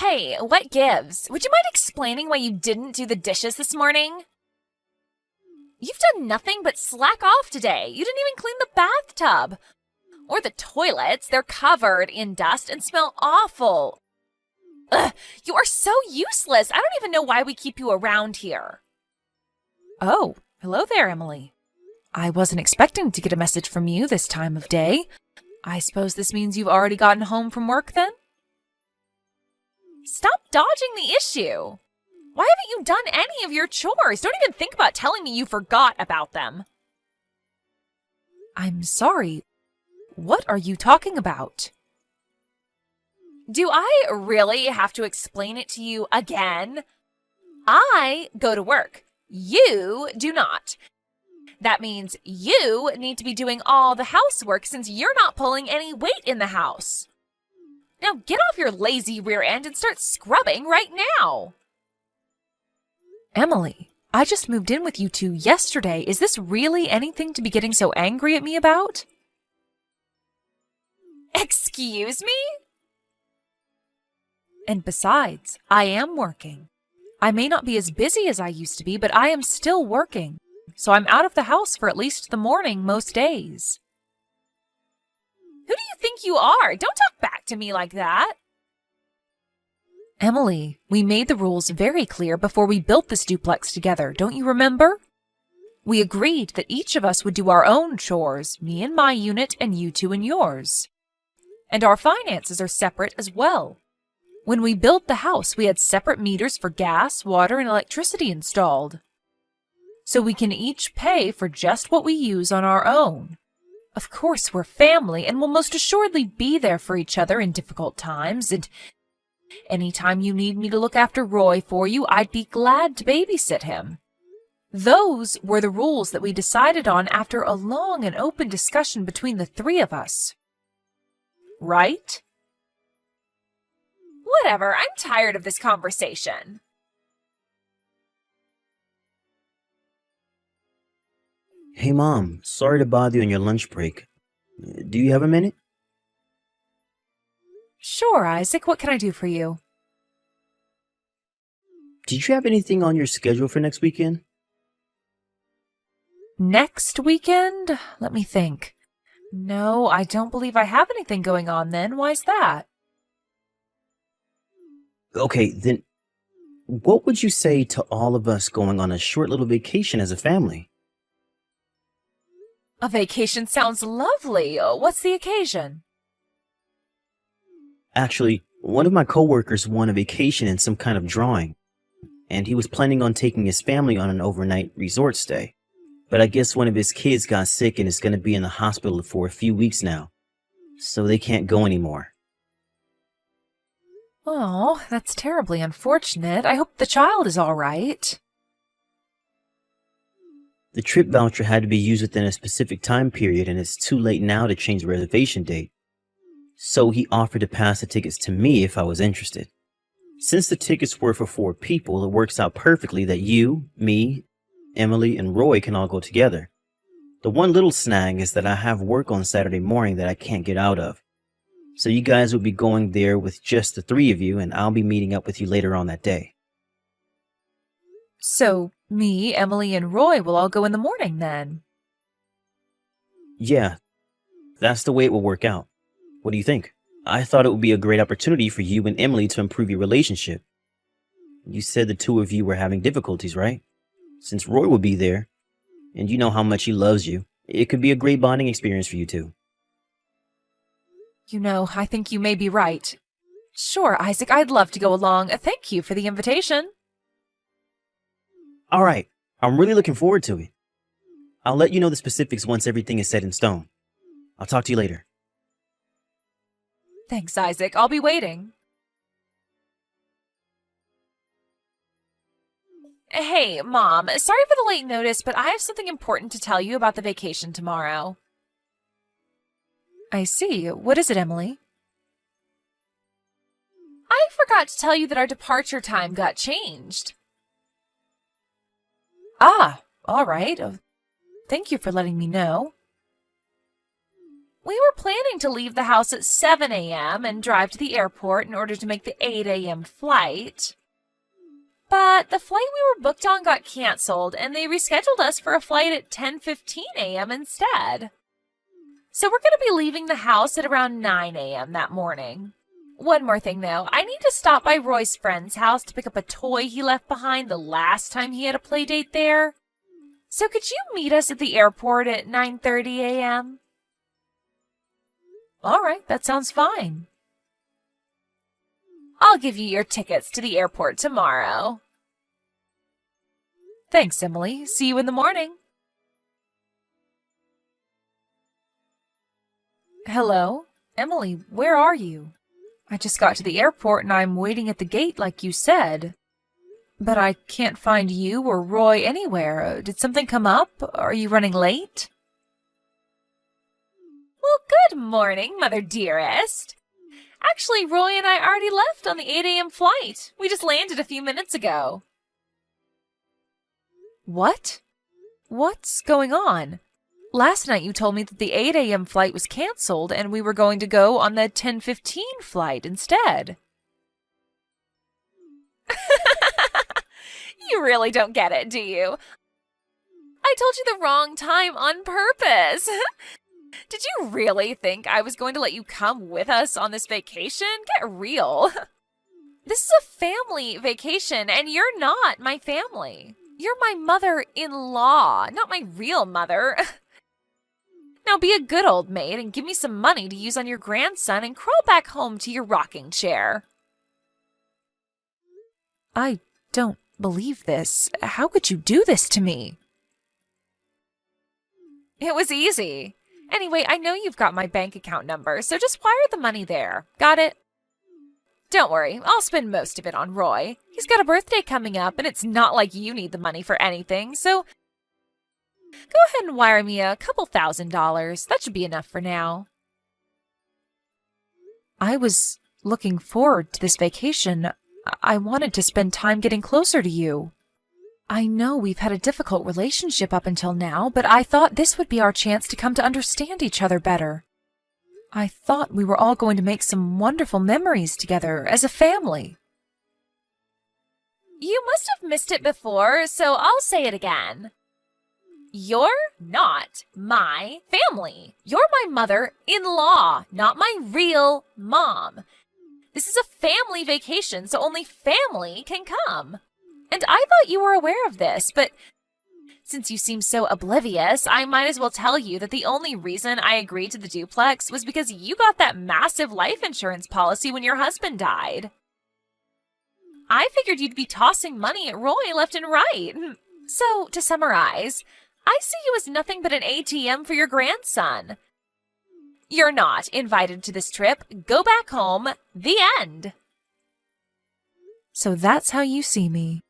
Hey, what gives? Would you mind explaining why you didn't do the dishes this morning? You've done nothing but slack off today. You didn't even clean the bathtub. Or the toilets. They're covered in dust and smell awful. Ugh, you are so useless. I don't even know why we keep you around here. Oh, hello there, Emily. I wasn't expecting to get a message from you this time of day. I suppose this means you've already gotten home from work then? Stop dodging the issue. Why haven't you done any of your chores? Don't even think about telling me you forgot about them. I'm sorry. What are you talking about? Do I really have to explain it to you again? I go to work. You do not. That means you need to be doing all the housework since you're not pulling any weight in the house. Now get off your lazy rear end and start scrubbing right now. Emily, I just moved in with you two yesterday. Is this really anything to be getting so angry at me about? Excuse me? And besides, I am working. I may not be as busy as I used to be, but I am still working. So I'm out of the house for at least the morning most days. Who do you think you are? Don't talk back to me like that. Emily, we made the rules very clear before we built this duplex together, don't you remember? We agreed that each of us would do our own chores, me in my unit and you two in yours. And our finances are separate as well. When we built the house, we had separate meters for gas, water, and electricity installed. So we can each pay for just what we use on our own. Of course, we're family and will most assuredly be there for each other in difficult times, and anytime you need me to look after Roy for you, I'd be glad to babysit him. Those were the rules that we decided on after a long and open discussion between the three of us. Right? Whatever, I'm tired of this conversation. Hey, Mom. Sorry to bother you on your lunch break. Do you have a minute? Sure, Isaac. What can I do for you? Did you have anything on your schedule for next weekend? Next weekend? Let me think. No, I don't believe I have anything going on then. Why's that? Okay, then what would you say to all of us going on a short little vacation as a family? A vacation sounds lovely. What's the occasion? Actually, one of my coworkers won a vacation in some kind of drawing, and he was planning on taking his family on an overnight resort stay. But I guess one of his kids got sick and is going to be in the hospital for a few weeks now, so they can't go anymore. Oh, that's terribly unfortunate. I hope the child is all right. The trip voucher had to be used within a specific time period, and it's too late now to change the reservation date. So he offered to pass the tickets to me if I was interested. Since the tickets were for 4 people, it works out perfectly that you, me, Emily, and Roy can all go together. The one little snag is that I have work on Saturday morning that I can't get out of. So you guys will be going there with just the 3 of you, and I'll be meeting up with you later on that day. So, me, Emily, and Roy will all go in the morning then? Yeah, that's the way it will work out. What do you think? I thought it would be a great opportunity for you and Emily to improve your relationship. You said the 2 of you were having difficulties, right? Since Roy will be there, and you know how much he loves you, it could be a great bonding experience for you two. You know, I think you may be right. Sure, Isaac, I'd love to go along. Thank you for the invitation. All right, I'm really looking forward to it. I'll let you know the specifics once everything is set in stone. I'll talk to you later. Thanks, Isaac. I'll be waiting. Hey, Mom, sorry for the late notice, but I have something important to tell you about the vacation tomorrow. I see. What is it, Emily? I forgot to tell you that our departure time got changed. Ah, all right. Thank you for letting me know. We were planning to leave the house at 7 a.m. and drive to the airport in order to make the 8 a.m. flight. But the flight we were booked on got canceled, and they rescheduled us for a flight at 10:15 a.m. instead. So we're going to be leaving the house at around 9 a.m. that morning. One more thing, though. I need to stop by Roy's friend's house to pick up a toy he left behind the last time he had a play date there. So could you meet us at the airport at 9:30 a.m.? All right, that sounds fine. I'll give you your tickets to the airport tomorrow. Thanks, Emily. See you in the morning. Hello? Emily, where are you? I just got to the airport and I'm waiting at the gate like you said. But I can't find you or Roy anywhere. Did something come up? Are you running late? Well, good morning, Mother Dearest. Actually, Roy and I already left on the 8 a.m. flight. We just landed a few minutes ago. What? What's going on? Last night you told me that the 8 a.m. flight was canceled and we were going to go on the 10:15 flight instead. You really don't get it, do you? I told you the wrong time on purpose. Did you really think I was going to let you come with us on this vacation? Get real. This is a family vacation, and you're not my family. You're my mother-in-law, not my real mother. Now be a good old maid and give me some money to use on your grandson and crawl back home to your rocking chair. I don't believe this. How could you do this to me? It was easy. Anyway, I know you've got my bank account number, so just wire the money there. Got it? Don't worry, I'll spend most of it on Roy. He's got a birthday coming up, and it's not like you need the money for anything, so go ahead and wire me a couple $1,000s. That should be enough for now. I was looking forward to this vacation. I wanted to spend time getting closer to you. I know we've had a difficult relationship up until now, but I thought this would be our chance to come to understand each other better. I thought we were all going to make some wonderful memories together as a family. You must have missed it before, so I'll say it again. You're not my family. You're my mother-in-law, not my real mom. This is a family vacation, so only family can come. And I thought you were aware of this, but since you seem so oblivious, I might as well tell you that the only reason I agreed to the duplex was because you got that massive life insurance policy when your husband died. I figured you'd be tossing money at Roy left and right. So, to summarize, I see you as nothing but an ATM for your grandson. You're not invited to this trip. Go back home. The end. So that's how you see me.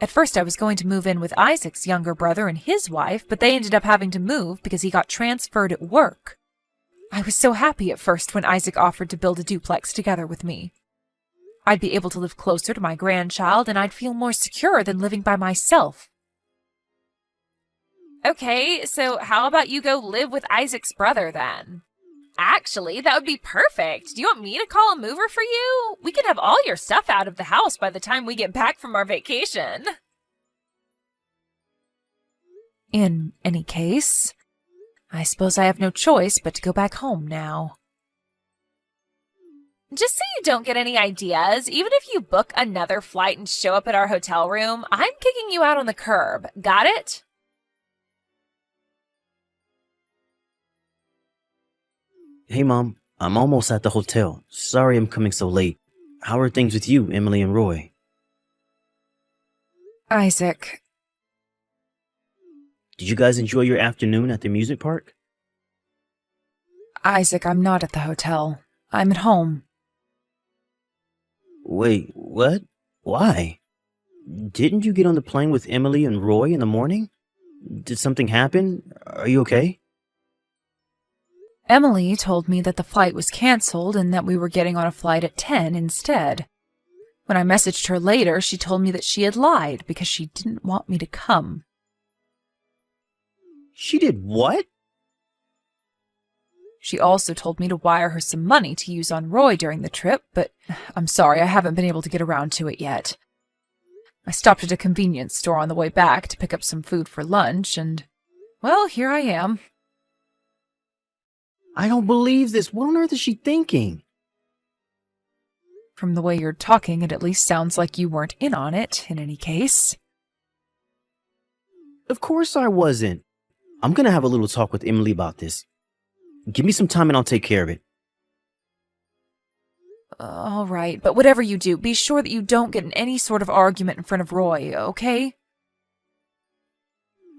At first I was going to move in with Isaac's younger brother and his wife, but they ended up having to move because he got transferred at work. I was so happy at first when Isaac offered to build a duplex together with me. I'd be able to live closer to my grandchild and I'd feel more secure than living by myself. Okay, so how about you go live with Isaac's brother then? Actually, that would be perfect. Do you want me to call a mover for you? We can have all your stuff out of the house by the time we get back from our vacation. In any case, I suppose I have no choice but to go back home now. Just so you don't get any ideas, even if you book another flight and show up at our hotel room, I'm kicking you out on the curb. Got it? Hey, Mom. I'm almost at the hotel. Sorry I'm coming so late. How are things with you, Emily and Roy? Isaac. Did you guys enjoy your afternoon at the amusement park? Isaac, I'm not at the hotel. I'm at home. Wait, what? Why? Didn't you get on the plane with Emily and Roy in the morning? Did something happen? Are you okay? Emily told me that the flight was canceled and that we were getting on a flight at 10 instead. When I messaged her later, she told me that she had lied because she didn't want me to come. She did what? She also told me to wire her some money to use on Roy during the trip, but I'm sorry I haven't been able to get around to it yet. I stopped at a convenience store on the way back to pick up some food for lunch, and, well, here I am. I don't believe this. What on earth is she thinking? From the way you're talking, it at least sounds like you weren't in on it, in any case. Of course I wasn't. I'm gonna have a little talk with Emily about this. Give me some time and I'll take care of it. All right, but whatever you do, be sure that you don't get in any sort of argument in front of Roy, okay?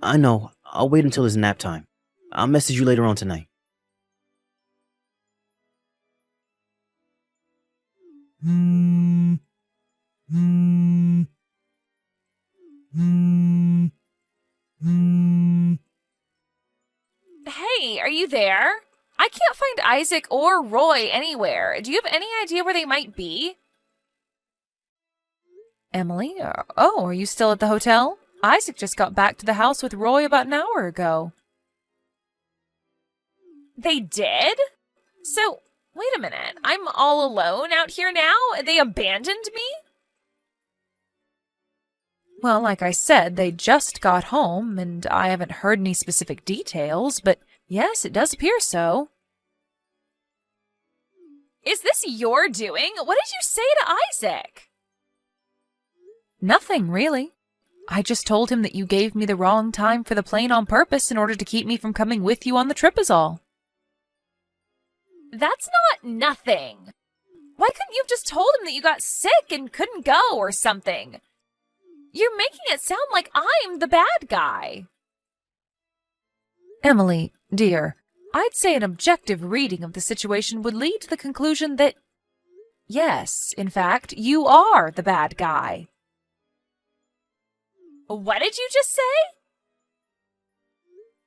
I know. I'll wait until it's nap time. I'll message you later on tonight. Hey, are you there? I can't find Isaac or Roy anywhere. Do you have any idea where they might be? Emily? Oh, are you still at the hotel? Isaac just got back to the house with Roy about an hour ago. They did? So, wait a minute. I'm all alone out here now? They abandoned me? Well, like I said, they just got home, and I haven't heard any specific details, but yes, it does appear so. Is this your doing? What did you say to Isaac? Nothing, really. I just told him that you gave me the wrong time for the plane on purpose in order to keep me from coming with you on the trip is all. That's not nothing. Why couldn't you have just told him that you got sick and couldn't go or something? You're making it sound like I'm the bad guy. Emily, dear, I'd say an objective reading of the situation would lead to the conclusion that, yes, in fact, you are the bad guy. What did you just say?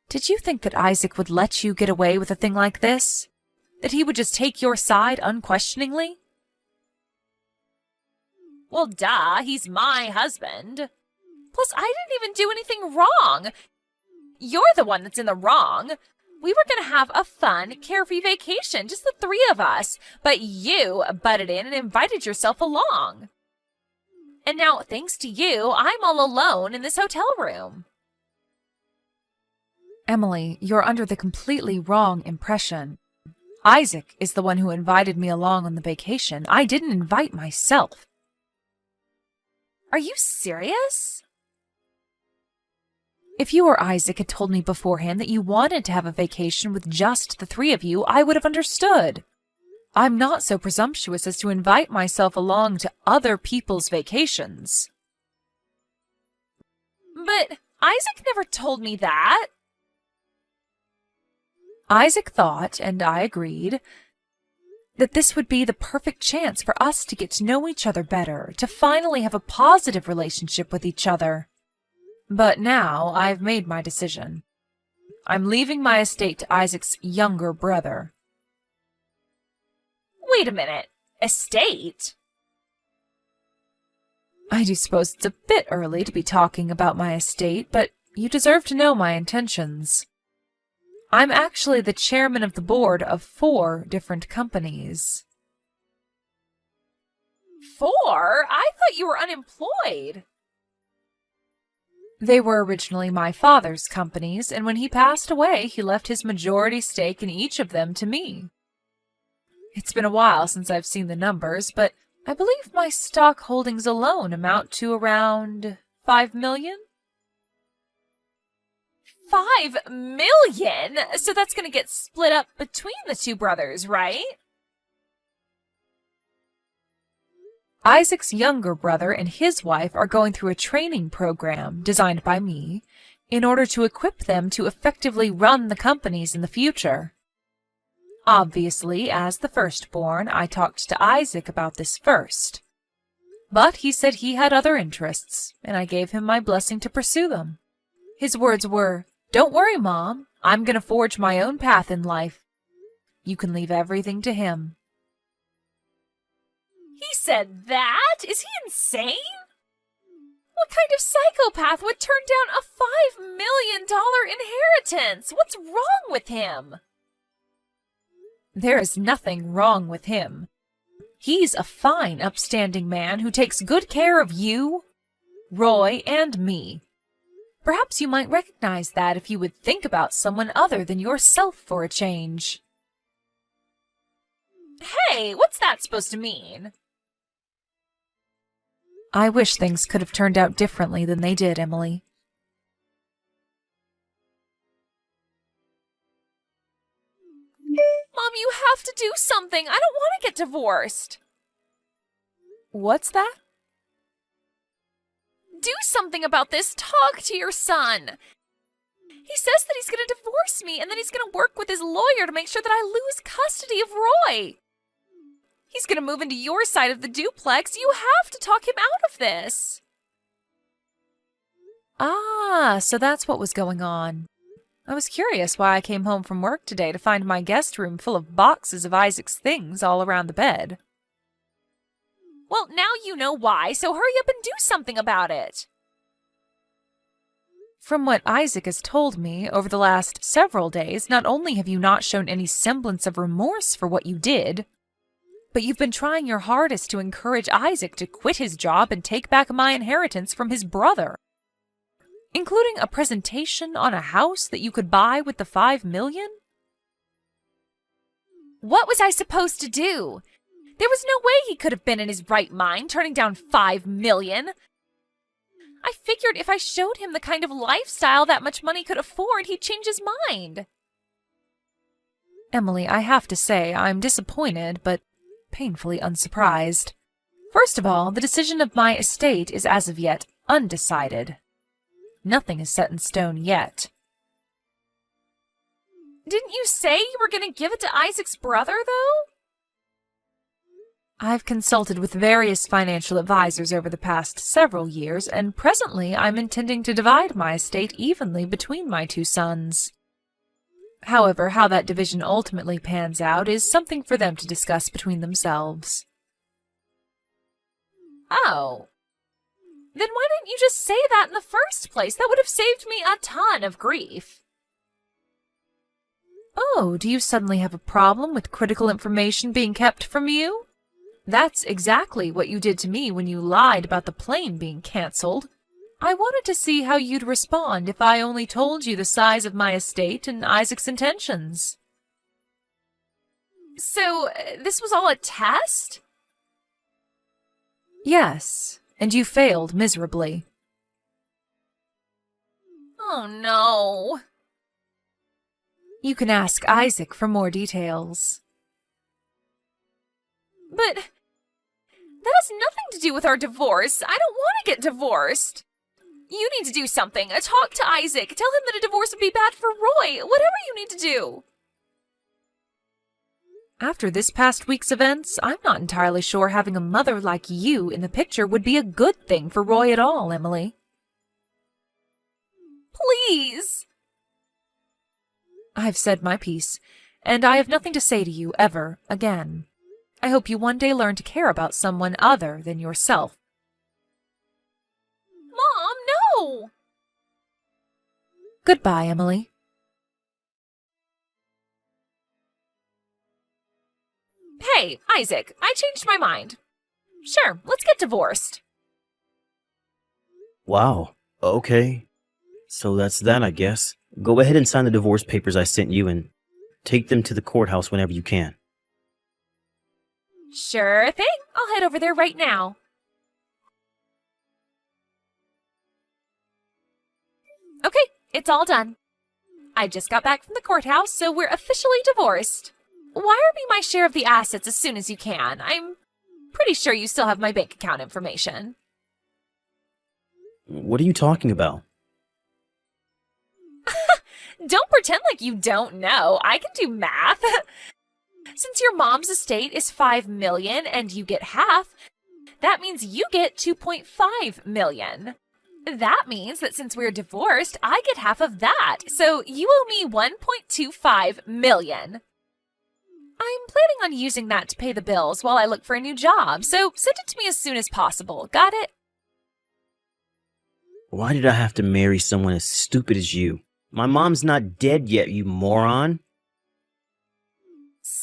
Did you think that Isaac would let you get away with a thing like this? That he would just take your side unquestioningly? Well, duh, he's my husband. Plus, I didn't even do anything wrong. You're the one that's in the wrong. We were going to have a fun, carefree vacation, just the three of us, but you butted in and invited yourself along. And now, thanks to you, I'm all alone in this hotel room. Emily, you're under the completely wrong impression. Isaac is the one who invited me along on the vacation. I didn't invite myself. Are you serious? If you or Isaac had told me beforehand that you wanted to have a vacation with just the three of you, I would have understood. I'm not so presumptuous as to invite myself along to other people's vacations. But Isaac never told me that. Isaac thought, and I agreed, that this would be the perfect chance for us to get to know each other better, to finally have a positive relationship with each other. But now I've made my decision. I'm leaving my estate to Isaac's younger brother. Wait a minute. Estate? I do suppose it's a bit early to be talking about my estate, but you deserve to know my intentions. I'm actually the chairman of the board of 4 different companies. 4? I thought you were unemployed. They were originally my father's companies, and when he passed away, he left his majority stake in each of them to me. It's been a while since I've seen the numbers, but I believe my stock holdings alone amount to around 5 million? 5 million? So that's going to get split up between the 2 brothers, right? Isaac's younger brother and his wife are going through a training program designed by me in order to equip them to effectively run the companies in the future. Obviously, as the firstborn, I talked to Isaac about this first. But he said he had other interests, and I gave him my blessing to pursue them. His words were, "Don't worry, Mom. I'm going to forge my own path in life. You can leave everything to him." He said that? Is he insane? What kind of psychopath would turn down a $5 million inheritance? What's wrong with him? There is nothing wrong with him. He's a fine, upstanding man who takes good care of you, Roy, and me. Perhaps you might recognize that if you would think about someone other than yourself for a change. Hey, what's that supposed to mean? I wish things could have turned out differently than they did, Emily. Mom, you have to do something. I don't want to get divorced. What's that? Do something about this. Talk to your son. He says that he's going to divorce me and then he's going to work with his lawyer to make sure that I lose custody of Roy. He's going to move into your side of the duplex. You have to talk him out of this. Ah, so that's what was going on. I was curious why I came home from work today to find my guest room full of boxes of Isaac's things all around the bed. Well, now you know why, so hurry up and do something about it. From what Isaac has told me over the last several days, not only have you not shown any semblance of remorse for what you did, but you've been trying your hardest to encourage Isaac to quit his job and take back my inheritance from his brother, including a presentation on a house that you could buy with the $5 million? What was I supposed to do? There was no way he could have been in his right mind turning down $5 million. I figured if I showed him the kind of lifestyle that much money could afford, he'd change his mind. Emily, I have to say I'm disappointed, but painfully unsurprised. First of all, the decision of my estate is as of yet undecided. Nothing is set in stone yet. Didn't you say you were going to give it to Isaac's brother, though? I've consulted with various financial advisors over the past several years, and presently I'm intending to divide my estate evenly between my two sons. However, how that division ultimately pans out is something for them to discuss between themselves. Oh. Then why didn't you just say that in the first place? That would have saved me a ton of grief. Oh, do you suddenly have a problem with critical information being kept from you? That's exactly what you did to me when you lied about the plane being cancelled. I wanted to see how you'd respond if I only told you the size of my estate and Isaac's intentions. So, this was all a test? Yes, and you failed miserably. Oh, no. You can ask Isaac for more details. But that has nothing to do with our divorce. I don't want to get divorced. You need to do something. Talk to Isaac. Tell him that a divorce would be bad for Roy. Whatever you need to do. After this past week's events, I'm not entirely sure having a mother like you in the picture would be a good thing for Roy at all, Emily. Please. I've said my piece, and I have nothing to say to you ever again. I hope you one day learn to care about someone other than yourself. Mom, no! Goodbye, Emily. Hey, Isaac, I changed my mind. Sure, let's get divorced. Wow. Okay. So that's that, I guess. Go ahead and sign the divorce papers I sent you and take them to the courthouse whenever you can. Sure thing. I'll head over there right now. Okay, it's all done. I just got back from the courthouse, so we're officially divorced. Wire me my share of the assets as soon as you can. I'm pretty sure you still have my bank account information. What are you talking about? Don't pretend like you don't know. I can do math. Since your mom's estate is $5 million and you get half, that means you get $2.5 million. That means that since we're divorced, I get half of that. So you owe me $1.25 million. I'm planning on using that to pay the bills while I look for a new job, so send it to me as soon as possible. Got it? Why did I have to marry someone as stupid as you? My mom's not dead yet, you moron.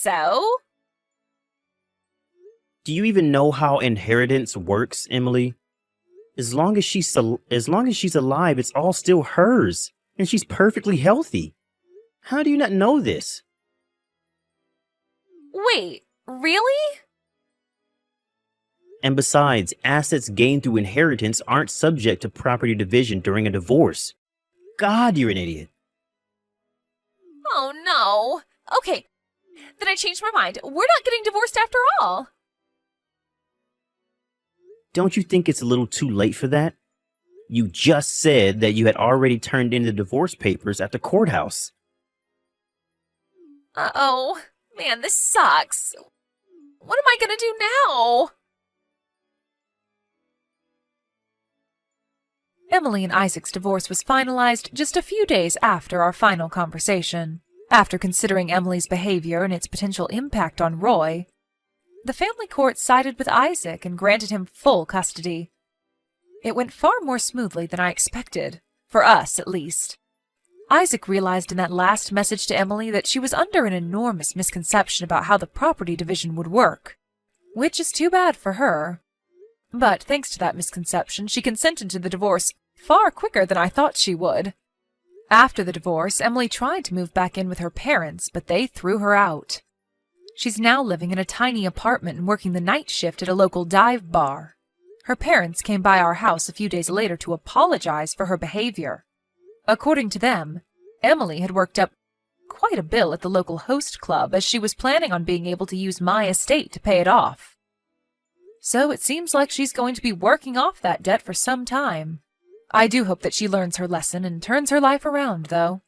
So? Do you even know how inheritance works, Emily? As long as she's alive, it's all still hers, and she's perfectly healthy. How do you not know this? Wait, really? And besides, assets gained through inheritance aren't subject to property division during a divorce. God, you're an idiot. Oh no. Okay, then I changed my mind. We're not getting divorced after all. Don't you think it's a little too late for that? You just said that you had already turned in the divorce papers at the courthouse. Uh-oh. Man, this sucks. What am I gonna do now? Emily and Isaac's divorce was finalized just a few days after our final conversation. After considering Emily's behavior and its potential impact on Roy, the family court sided with Isaac and granted him full custody. It went far more smoothly than I expected, for us at least. Isaac realized in that last message to Emily that she was under an enormous misconception about how the property division would work, which is too bad for her. But thanks to that misconception, she consented to the divorce far quicker than I thought she would. After the divorce, Emily tried to move back in with her parents, but they threw her out. She's now living in a tiny apartment and working the night shift at a local dive bar. Her parents came by our house a few days later to apologize for her behavior. According to them, Emily had worked up quite a bill at the local host club as she was planning on being able to use my estate to pay it off. So it seems like she's going to be working off that debt for some time. I do hope that she learns her lesson and turns her life around, though.